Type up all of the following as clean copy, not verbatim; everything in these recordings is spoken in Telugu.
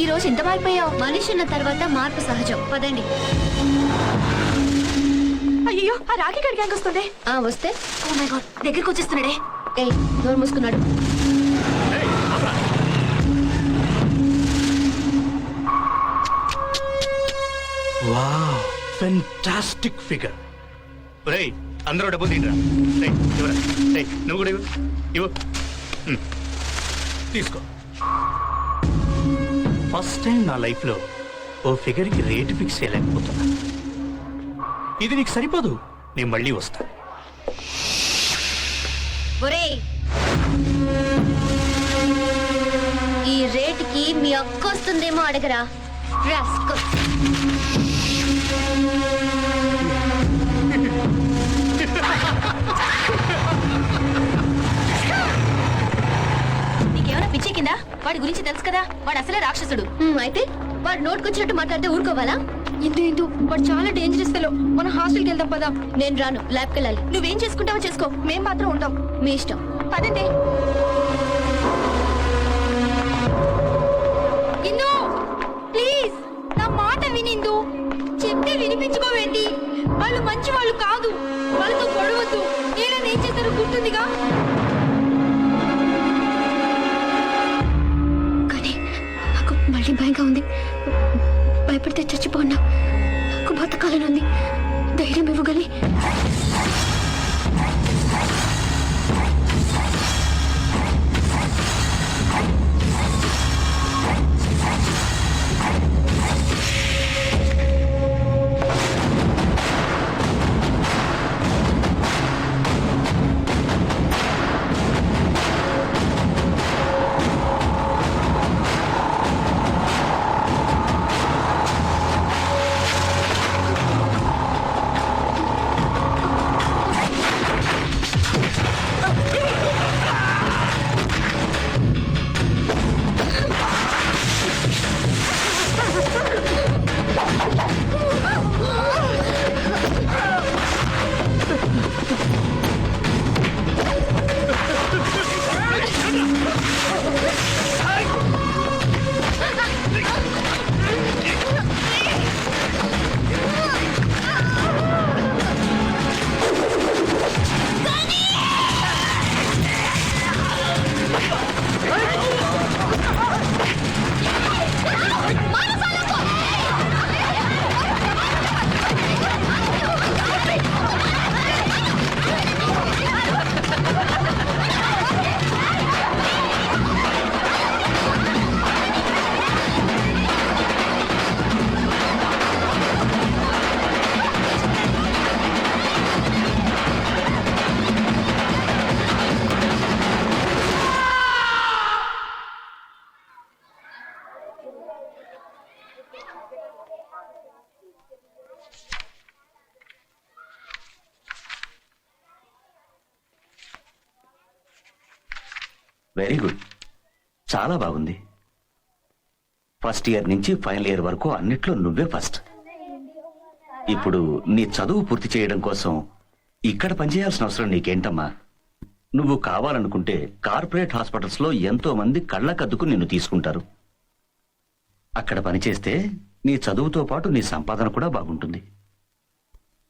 ఈ రోజు ఇంత మారిపోయావు? మనిషి ఉన్న తర్వాత మార్పు సహజం. పదండి. అయ్యో, ఆ రాఖీ గడి గ్యాంగ్ వస్తుంది. వస్తే ఓ మై గాడ్, దగ్గరికి వచ్చేస్తున్నాడే. నోరు మూసుకున్నాడు. Wow, fantastic figure. రేయ్, అందరూ డబ్బు తింటరా. రేయ్, ఇవ్వరా. రేయ్, నువ్వు కూడా ఇవ్వు. తీసుకో. ఫస్ట్ టైం నా లైఫ్లో ఓ ఫిగర్కి రేటు ఫిక్స్ చేయలేకపోతున్నా. ఇది నీకు సరిపోదు, నేను మళ్ళీ వస్తా. ఒరేయ్, ఈ రేటుకి మీ అక్క వస్తుందేమో అడగరా. రాస్కల్. నీకేమైనా పిచ్చి కిందా? వాడి గురించి తెలుసు కదా, వాడు అసలే రాక్షసుడు. అయితే వాడు నోటుకొచ్చినట్టు మాట్లాడితే ఊరుకోవాలా? ఇందు వాడు చాలా డేంజరస్ ఫెలో. మనం హాస్టల్కి వెళ్దాం పదా. నేను రాను, ల్యాబ్కి వెళ్ళాలి. నువ్వేం చేసుకుంటావో చేసుకో, మేం మాత్రం ఉంటాం. మీ ఇష్టం. పదండి. ఇందు, ప్లీజ్ నా మాట వినిందు. చెప్తే వినిపించుకోవేంటి? వాళ్ళు మంచి వాళ్ళు కాదు, వాళ్ళతో గొడవద్దు. నేను ఏం చేశారో గుర్తుందిగా. కానీ నాకు మళ్ళీ భయంగా ఉంది. భయపడితే చచ్చిపోన్నా. నాకు బతకాలని ఉంది. ధైర్యం ఇవ్వగలి. వెరీ గుడ్, చాలా బాగుంది. ఫస్ట్ ఇయర్ నుంచి ఫైనల్ ఇయర్ వరకు అన్నిట్లో నువ్వే ఫస్ట్. ఇప్పుడు నీ చదువు పూర్తి చేయడం కోసం ఇక్కడ పనిచేయాల్సిన అవసరం నీకేంటమ్మా? నువ్వు కావాలనుకుంటే కార్పొరేట్ హాస్పిటల్స్ లో ఎంతో మంది కళ్ళకద్దుకు నిన్ను తీసుకుంటారు. అక్కడ పనిచేస్తే నీ చదువుతో పాటు నీ సంపాదన కూడా బాగుంటుంది.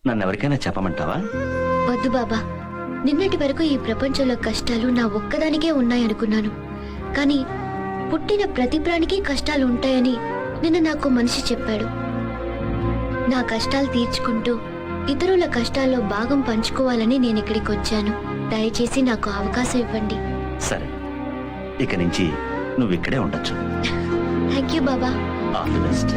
నన్నెవరికైనా చెప్పమంటావా? వద్దు బాబా. నిన్నటి వరకు ఈ ప్రపంచంలో కష్టాలు నా ఒక్కదానికే ఉన్నాయనుకున్నాను. కానీ పుట్టిన ప్రతి ప్రాణికి కష్టాలు ఉంటాయని నిన్న నాకు మనిషి చెప్పాడు. నా కష్టాలు తీర్చుకుంటూ ఇతరుల కష్టాల్లో భాగం పంచుకోవాలని నేను ఇక్కడికి వచ్చాను. దయచేసి నాకు అవకాశం ఇవ్వండి. సరే, ఇక నుంచి నువ్వు ఇక్కడే ఉండొచ్చు. Thank you Baba. All the best.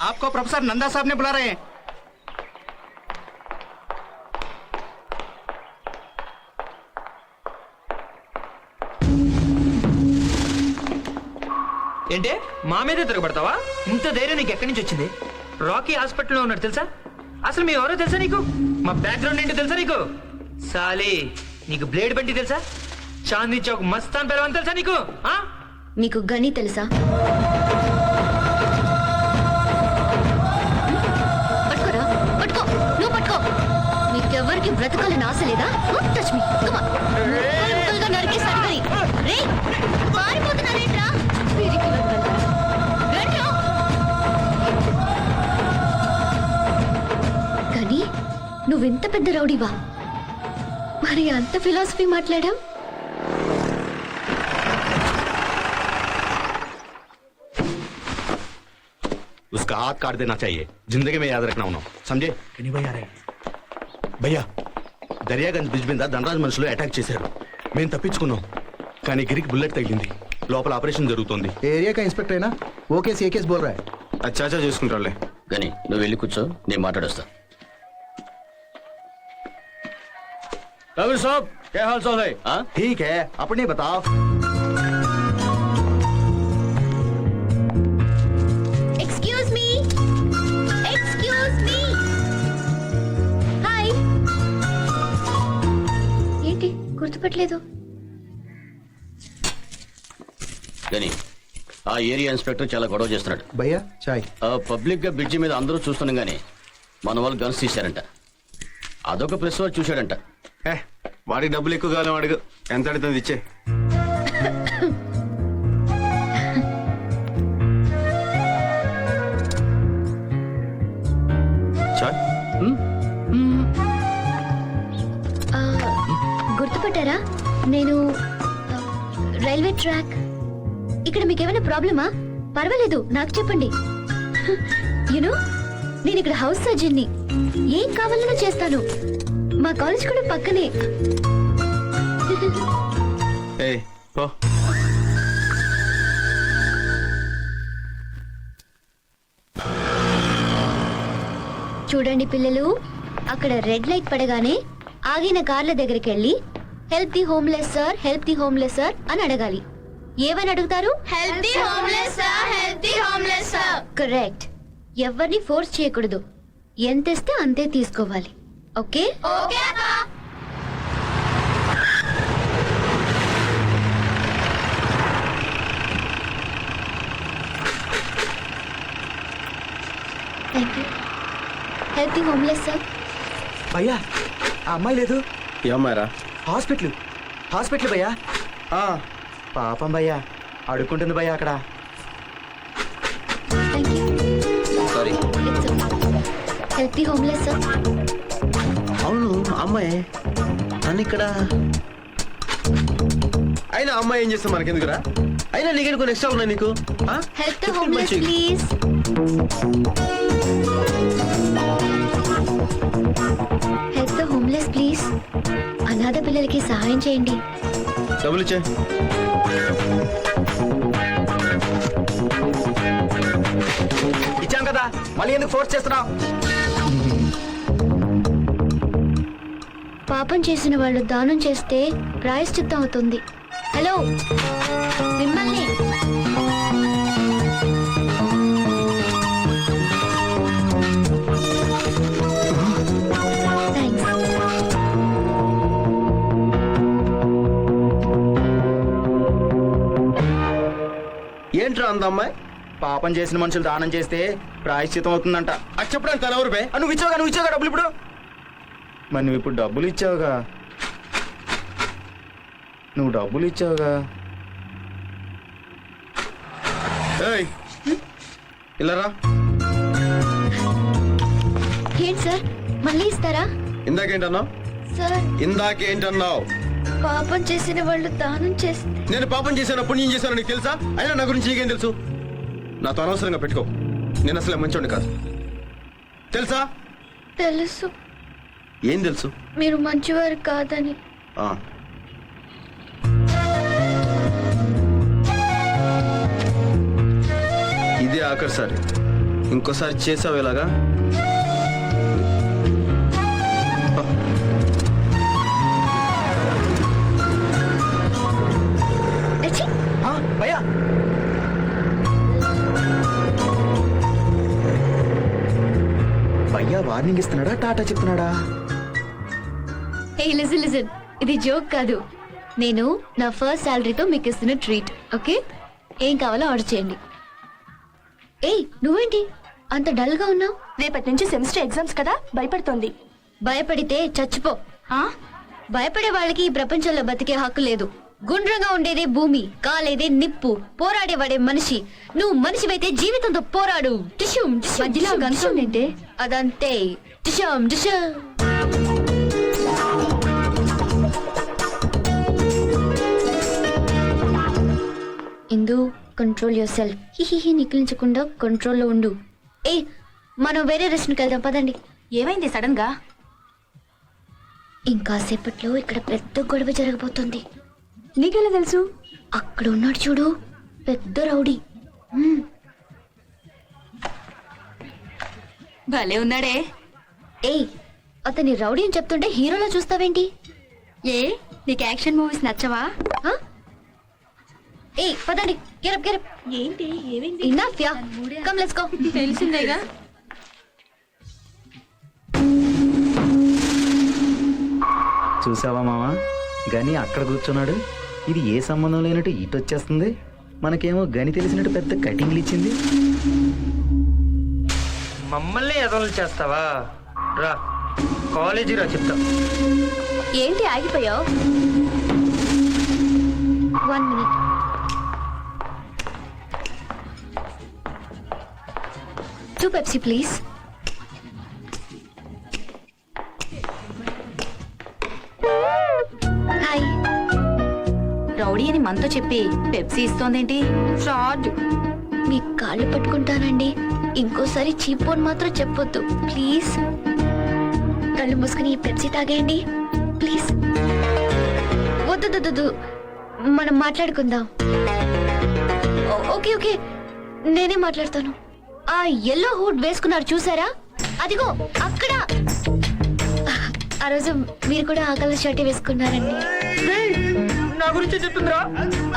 आपको प्रोफेसर नंदा साहब ने बुला रहे हैं. ఏంటే మా మీదే తిరగబడతావా? ఇంత ధైర్యం నీకు ఎక్కడి నుంచి వచ్చింది? రాకీ హాస్పిటల్లో ఉన్నాడు తెలుసా? అసలు మీ ఎవరో తెలుసా నీకు? మా బ్యాక్గ్రౌండ్ ఏంటో తెలుసా నీకు? సాలీ, నీకు బ్లేడ్ బండి తెలుసా? చాందీ చౌక్ మస్తాన్ పెరవని తెలుసా నీకు? మీకు గని తెలుసా? బ్రతకాలని ఆశ లేదా? Touch me. ముక్కలుగా నరికేస్తాను కానీ. రేయ్, పారిపోతున్నారేంట్రా? వీరికి వెతకాలి. రండ్రా. కానీ నువ్వెంత పెద్ద రౌడీవా? మరి అంత ఫిలాసఫీ మాట్లాడావు? उसका हाथ काट देना चाहिए, जिंदगी में याद रखना उन्हों समझे? భయ్యా దర్యాగంజ్ బ్రిడ్జ్ మీద ధనరాజ్ మనుషులు అటాక్ చేశారు. మేము తప్పించుకున్నాం, కానీ గిరికి బుల్లెట్ తగిలింది. లోపల ఆపరేషన్ జరుగుతోంది. एरिया का इंस्पेक्टर है ना, वो केस ये केस बोल रहा है. అచ్చాచా చేసుకుంటారులే. కానీ నువ్వు వెళ్ళి కూర్చో, నేను మాట్లాడొస్తా. రవి సాబ్ क्या हाल चाल है? ఆ? ठीक है, अपने बताओ. Excuse me, excuse me. Hi. ఏంటి గుర్తుపట్టలేదు? కానీ ఆ ఏరియా ఇన్స్పెక్టర్ చాలా గొడవ చేస్తున్నాడు. भैया चाय. పబ్లిక్ గా బ్రిడ్జి మీద అందరూ చూస్తున్నాం గానీ మన వాళ్ళు గన్స్ తీశారంట. అదొక ప్రెస్ వాళ్ళు చూశాడంట. వాడికి డబ్బులు ఎక్కువ కావాలి, వాడికి ఎంత అడుగుతుంది ఇచ్చే. చాయ్ ఆ, గుర్తుపట్టారా? నేను రైల్వే ట్రాక్. ఇక్కడ మీకేమైనా ప్రాబ్లమా? పర్వాలేదు, నాకు చెప్పండి. యూనో నేను ఇక్కడ హౌస్ సర్జన్ని. ఏం కావాలన్నా చేస్తాను. మా కాలేజ్ కూడా పక్కనే. ఏయ్ పో. చూడండి పిల్లలు, అక్కడ రెడ్ లైట్ పడగానే ఆగిన కార్ల దగ్గరికి వెళ్ళి help the homeless sir, help the homeless sir అని అడగాలి. ఏమని అడుగుతారు? Help the homeless sir, help the homeless sir. Correct. ఎవరిని ఫోర్స్ చేయకూడదు. ఎంతేస్తే అంతే తీసుకోవాలి. ఓకే? ఓకే అక్క. Thank you. Help the homeless sir. भैया ఆ అమ్మాయి లేదు. ఏమ్మారా? హాస్పిటల్ హాస్పిటల్ భయ్యా. పాపం భయ్యా, అడుక్కుంటుంది భయ్యా అక్కడ. Thank you. Sorry. Help the homeless sir. అవును అమ్మాయి నన్ను ఇక్కడ అయినా అమ్మాయి ఏం చేస్తాం మనకెందుకురా? అయినా నీకు కొన్ని ఎక్స్ట్రా ఉన్నాయి నీకు. ఆ? Help the homeless please. Help the homeless please. అనాథ పిల్లలకి సహాయం చేయండి. డబ్బులు ఇచ్చే. ఇచ్చాం కదా, మళ్ళీ ఎందుకు ఫోర్స్ చేస్తున్నావు? పాపం చేసిన వాళ్ళు దానం చేస్తే ప్రాయశ్చిత్తం అవుతుంది. హలో, మిమ్మల్ని. థ్యాంక్స్. ఏంట్రా అంద అమ్మాయి? పాపం చేసిన మనుషులు దానం చేస్తే ప్రాయశ్చితం అవుతుందంట. అది చెప్పడానికి తను ఎవరు బే? నువ్వు ఇచ్చావుగా డబ్బులు ఇప్పుడు. మరి నువ్వు ఇప్పుడు డబ్బులు ఇచ్చావుగా. ఏయ్ ఇలా రా. ఏంటి సార్, మళ్ళీ ఇస్తారా? ఇందాకేంటన్నావు? సార్, ఇందాకేంటన్నావు? పాపం చేసిన వాళ్ళు దానం చేస్తే. నేను పాపం చేశాను, పుణ్యం చేశాను నీకు తెలుసా? అయినా నా గురించి నీకేం తెలుసు? నాతో అనవసరంగా పెట్టుకో. నేను అసలే మంచోండి కాదు, తెలుసా? తెలుసు. ఏం తెలుసు? మీరు మంచివారు కాదని. ఆ. ఇదే ఆఖరిసారి. ఇంకోసారి చేసావు ఇలాగా? అచ్చి. భయ్యా భయ్యా వార్నింగ్ ఇస్తున్నాడా, టాటా చెప్తున్నాడా? హే లిజన్ లిజన్, ఇది జోక్ కాదు. నేను నా ఫస్ట్ శాలరీతో మీకు ఇస్తున్న ట్రీట్. ఓకే, ఏం కావాలో ఆర్డర్ చేయండి. ఏయ్, నువ్వేంటి అంత డల్ గా ఉన్నావు? రేపటి నుంచి సెమిస్టర్ ఎగ్జామ్స్ కదా, భయపడుతోంది. భయపడితే చచ్చిపో. ఆ? భయపడే వాళ్ళకి ఈ ప్రపంచంలో బతికే హక్కు లేదు. గుండ్రంగా ఉండేదే భూమి, కాలేదే నిప్పు, పోరాడేవాడే మనిషి. నువ్వు మనిషివైతే జీవితంతో పోరాడు. టిష్యూమ్, టిష్యూమ్, మధ్యలో టిష్యూమ్, గంట టిష్యూమ్. ఏంటే? అదంతే. టిష్యూమ్, టిష్యూమ్. ఇందు, కంట్రోల్ యువర్ సెల్ఫ్. హిహిహి నికిలించకుండా కంట్రోల్లో ఉండు. ఏ, మనం వేరే రెస్టారెంట్కి వెళ్దాం పదండి. ఏమైంది సడన్ గా? ఇంకాసేపట్లో ఇక్కడ పెద్ద గొడవ జరగబోతుంది. నీకెలా తెలుసు? అక్కడ ఉన్నాడు చూడు, పెద్ద రౌడీ. భలే ఉన్నాడే. ఏయ్, అతని రౌడీ అని చెప్తుంటే హీరోలా చూస్తావేంటి? ఏ నీకు యాక్షన్ మూవీస్ నచ్చవా? ఆ? ఏయ్ పదండి, గెరప్ గెరప్. ఏంటి ఏమైంది? Enough yeah, come let's go. తెలిసిందేగా. చూసావా మావా, గని అక్కడ కూర్చున్నాడు. ఇది ఏ సంబంధం లేనట్టు ఇటు వచ్చేస్తుంది. మనకేమో గని తెలిసినట్టు పెద్ద కటింగ్లు ఇచ్చింది. మమ్మల్ని ఎదవలు చేస్తావా? రా కాలేజీ రా చెప్తా. ఏంటి ఆగిపోయావు? 1 minute. Two Pepsi, please. Hi. Rowdy అని మనతో చెప్పి పెప్సీ ఇస్తోందేంటి? ఫ్రాడ్. మీ కాళ్ళు పట్టుకుంటానండి, ఇంకోసారి చీపోన్ మాత్రం చెప్పొద్దు ప్లీజ్. కళ్ళు మూసుకుని ఈ పెప్సీ తాగేయండి ప్లీజ్. వద్దు, మనం మాట్లాడుకుందాం. ఓకే ఓకే, నేనే మాట్లాడతాను. ఆ ఎల్లో హూడ్ వేసుకున్నారు చూసారా? అదిగో అక్కడ. ఆ రోజు మీరు కూడా ఆ కలర్ షర్ట్ వేసుకున్నారండి. నా గురించి చెప్తుందిరా.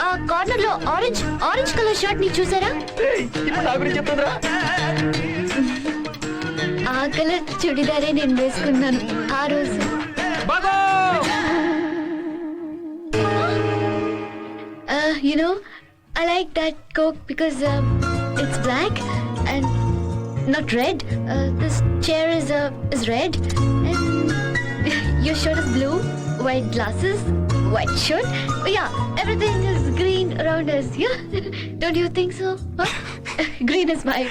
ఆ కార్నర్ లో ఆరెంజ్ కలర్ షర్ట్ ని చూసారా? ఇప్పుడు నా గురించి చెప్తుందిరా. ఆ కలర్ చుడిదారే నేను వేసుకున్నాను ఆ రోజు. బాగో You know, I like that Coke because it's black and not red. This chair is red and your shirt is blue, white glasses, white shirt. Yeah, everything is green around us. Yeah, don't you think so? Huh? Green is my.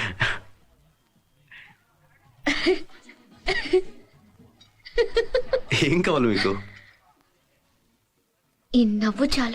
ఏం కావాలి మీకు? ఈ నవ్వు చాలు.